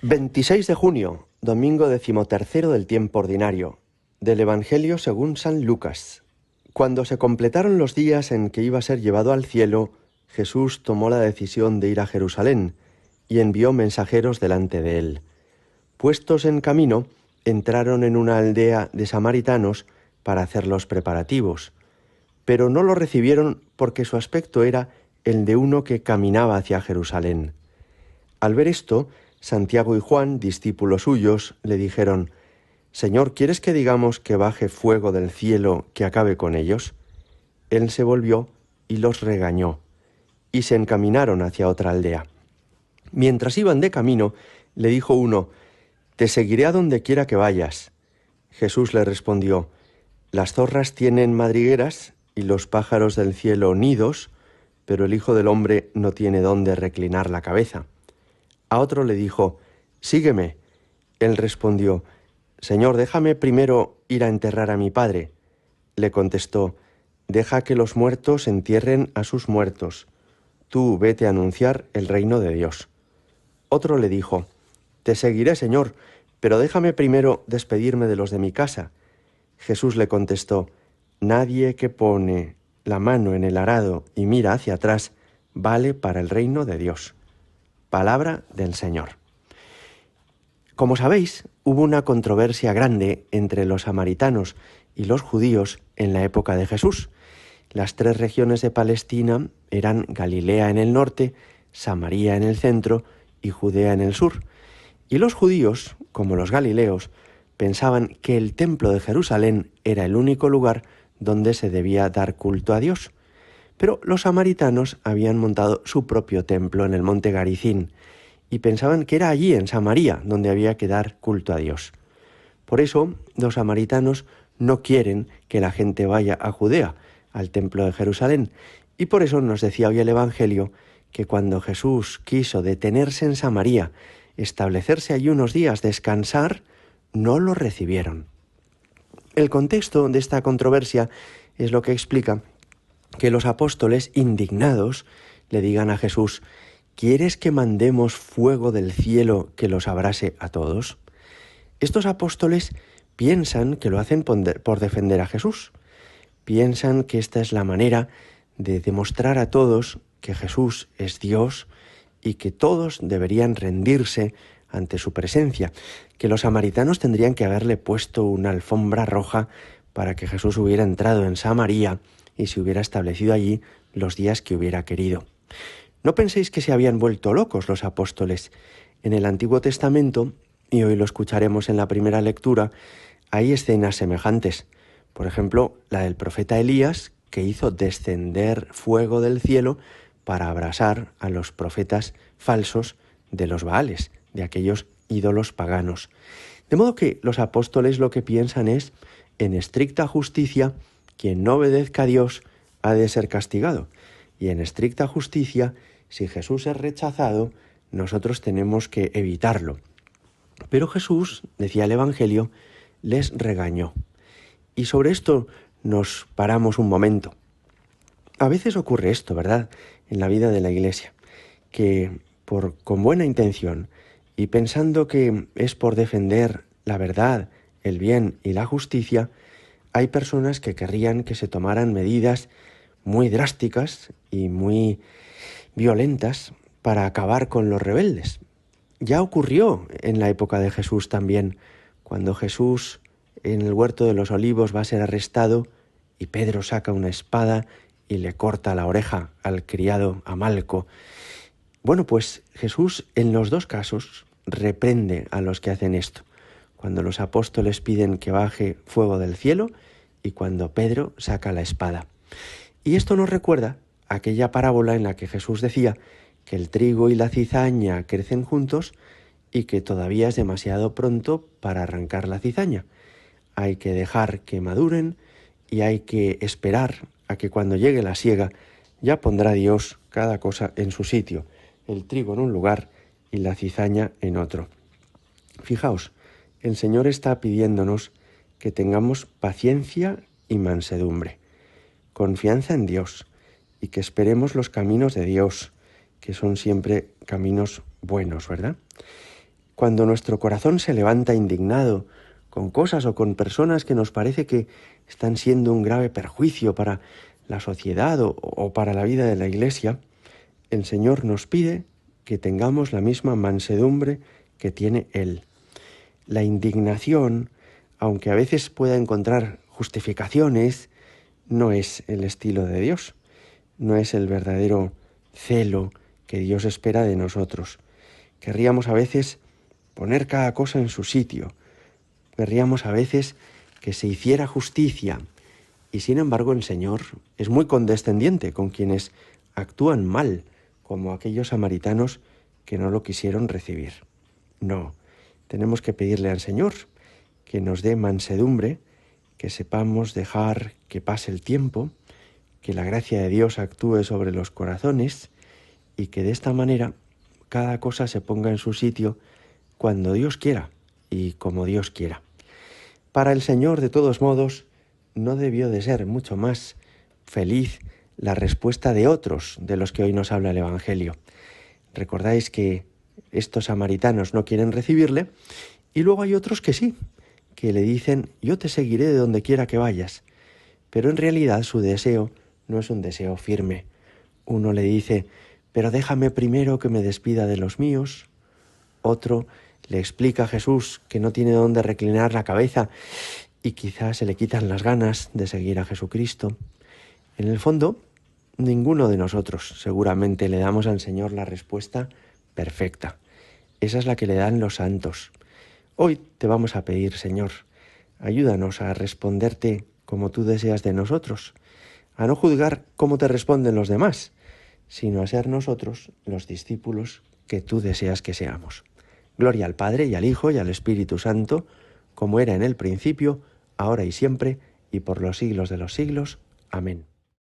26 de junio, domingo 13º del tiempo ordinario, del Evangelio según San Lucas. Cuando se completaron los días en que iba a ser llevado al cielo, Jesús tomó la decisión de ir a Jerusalén y envió mensajeros delante de él. Puestos en camino, entraron en una aldea de samaritanos para hacer los preparativos, pero no lo recibieron porque su aspecto era el de uno que caminaba hacia Jerusalén. Al ver esto, Santiago y Juan, discípulos suyos, le dijeron: «Señor, ¿quieres que digamos que baje fuego del cielo que acabe con ellos?» Él se volvió y los regañó, y se encaminaron hacia otra aldea. Mientras iban de camino, le dijo uno: «Te seguiré a donde quiera que vayas». Jesús le respondió: «Las zorras tienen madrigueras y los pájaros del cielo nidos, pero el Hijo del Hombre no tiene dónde reclinar la cabeza». A otro le dijo: «Sígueme». Él respondió: «Señor, déjame primero ir a enterrar a mi padre». Le contestó: «Deja que los muertos entierren a sus muertos. Tú vete a anunciar el reino de Dios». Otro le dijo: «Te seguiré, Señor, pero déjame primero despedirme de los de mi casa». Jesús le contestó: «Nadie que pone la mano en el arado y mira hacia atrás vale para el reino de Dios». Palabra del Señor. Como sabéis, hubo una controversia grande entre los samaritanos y los judíos en la época de Jesús. Las tres regiones de Palestina eran Galilea en el norte, Samaria en el centro y Judea en el sur. Y los judíos, como los galileos, pensaban que el templo de Jerusalén era el único lugar donde se debía dar culto a Dios. Pero los samaritanos habían montado su propio templo en el monte Garizim y pensaban que era allí, en Samaria, donde había que dar culto a Dios. Por eso, los samaritanos no quieren que la gente vaya a Judea, al templo de Jerusalén, y por eso nos decía hoy el Evangelio que cuando Jesús quiso detenerse en Samaria, establecerse allí unos días, descansar, no lo recibieron. El contexto de esta controversia es lo que explica que los apóstoles, indignados, le digan a Jesús: «¿Quieres que mandemos fuego del cielo que los abrase a todos?». Estos apóstoles piensan que lo hacen por defender a Jesús. Piensan que esta es la manera de demostrar a todos que Jesús es Dios y que todos deberían rendirse ante su presencia, que los samaritanos tendrían que haberle puesto una alfombra roja para que Jesús hubiera entrado en Samaria y se hubiera establecido allí los días que hubiera querido. No penséis que se habían vuelto locos los apóstoles. En el Antiguo Testamento, y hoy lo escucharemos en la primera lectura, hay escenas semejantes. Por ejemplo, la del profeta Elías, que hizo descender fuego del cielo para abrasar a los profetas falsos de los Baales, de aquellos ídolos paganos. De modo que los apóstoles lo que piensan es: en estricta justicia, quien no obedezca a Dios ha de ser castigado. Y en estricta justicia, si Jesús es rechazado, nosotros tenemos que evitarlo. Pero Jesús, decía el Evangelio, les regañó. Y sobre esto nos paramos un momento. A veces ocurre esto, ¿verdad?, en la vida de la Iglesia, que con buena intención y pensando que es por defender la verdad, el bien y la justicia, hay personas que querrían que se tomaran medidas muy drásticas y muy violentas para acabar con los rebeldes. Ya ocurrió en la época de Jesús también, cuando Jesús en el huerto de los Olivos va a ser arrestado y Pedro saca una espada y le corta la oreja al criado, a Malco. Bueno, pues Jesús en los dos casos reprende a los que hacen esto, cuando los apóstoles piden que baje fuego del cielo y cuando Pedro saca la espada. Y esto nos recuerda aquella parábola en la que Jesús decía que el trigo y la cizaña crecen juntos y que todavía es demasiado pronto para arrancar la cizaña. Hay que dejar que maduren y hay que esperar a que cuando llegue la siega ya pondrá Dios cada cosa en su sitio, el trigo en un lugar y la cizaña en otro. Fijaos, el Señor está pidiéndonos que tengamos paciencia y mansedumbre, confianza en Dios y que esperemos los caminos de Dios, que son siempre caminos buenos, ¿verdad? Cuando nuestro corazón se levanta indignado con cosas o con personas que nos parece que están siendo un grave perjuicio para la sociedad o para la vida de la Iglesia, el Señor nos pide que tengamos la misma mansedumbre que tiene Él. La indignación, aunque a veces pueda encontrar justificaciones, no es el estilo de Dios, no es el verdadero celo que Dios espera de nosotros. Querríamos a veces poner cada cosa en su sitio, querríamos a veces que se hiciera justicia, y sin embargo el Señor es muy condescendiente con quienes actúan mal, como aquellos samaritanos que no lo quisieron recibir. No, tenemos que pedirle al Señor que nos dé mansedumbre, que sepamos dejar que pase el tiempo, que la gracia de Dios actúe sobre los corazones y que de esta manera cada cosa se ponga en su sitio cuando Dios quiera y como Dios quiera. Para el Señor, de todos modos, no debió de ser mucho más feliz la respuesta de otros de los que hoy nos habla el Evangelio. Recordáis que estos samaritanos no quieren recibirle y luego hay otros que sí, que le dicen, yo te seguiré de donde quiera que vayas. Pero en realidad su deseo no es un deseo firme. Uno le dice, pero déjame primero que me despida de los míos. Otro le explica a Jesús que no tiene dónde reclinar la cabeza y quizás se le quitan las ganas de seguir a Jesucristo. En el fondo, ninguno de nosotros seguramente le damos al Señor la respuesta perfecta. Esa es la que le dan los santos. Hoy te vamos a pedir, Señor, ayúdanos a responderte como tú deseas de nosotros, a no juzgar cómo te responden los demás, sino a ser nosotros los discípulos que tú deseas que seamos. Gloria al Padre y al Hijo y al Espíritu Santo, como era en el principio, ahora y siempre, y por los siglos de los siglos. Amén.